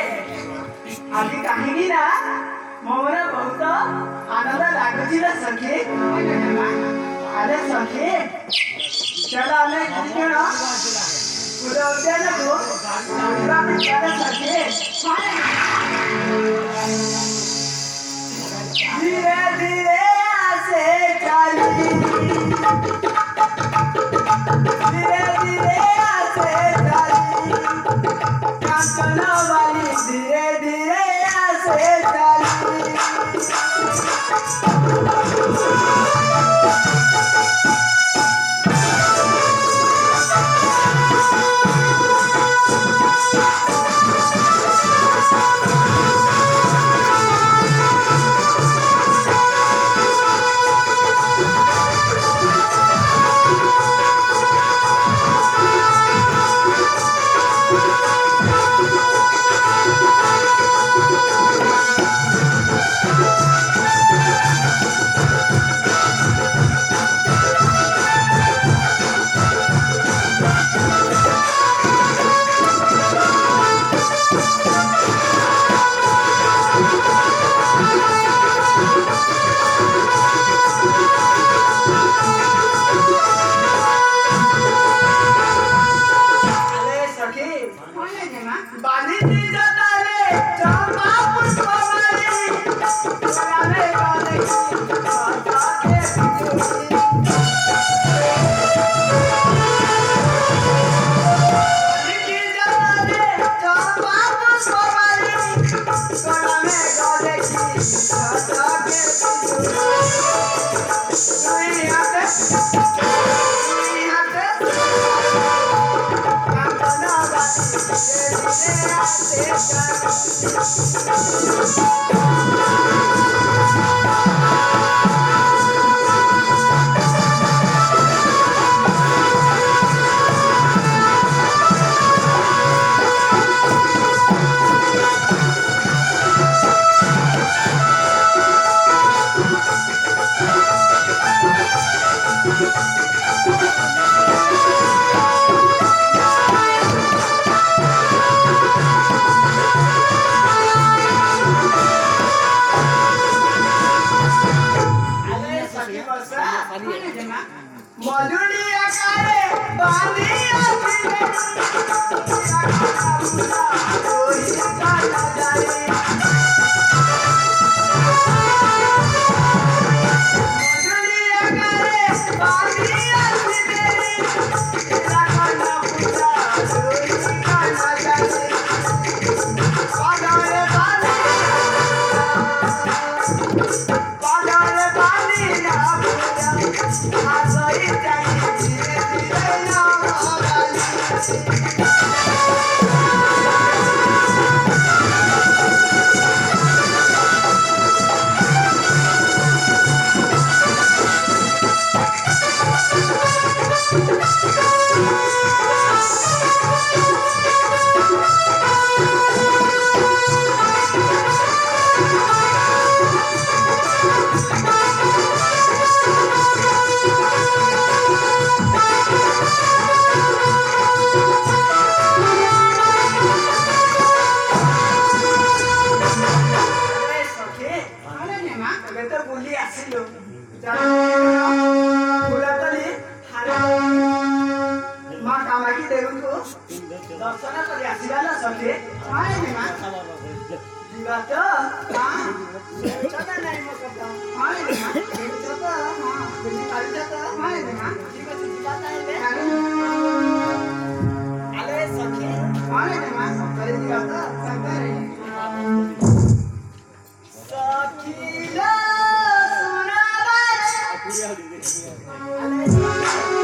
आधी काहिनी ना मोहरा बहुत आनंद लागुची ना सखी अरे सखी चला आले किती जण उद्या उद्या ना तू उद्या मी चला सखी धीरे धीरे आसे चाली धीरे धीरे आसे चाली कांचना वाली धीरे धीरे आसे चाली ଦର୍ଶନ କରି ଆସିବା ନା ସଖୀ ହଁ ଯିମା ଯିବା ତ ଶୁଣୁଛ ନା ନାଇଁ ମୋ କଥା ହଁ ଯିମା ଶୁଣୁଛ ତ ବୁଝିପାରୁଛ ତ ହଁ ଯିମା ଠିକ ଅଛି ଯିବା ତାହେଲେ ଚାଲୁ ଆଲେ ସଖୀ ହଁ ଯିମା ସତରେ ଯିବା ତ ସତରେ ସଖୀ ଲୋ ଶୁଣବାରେ ଆଲେ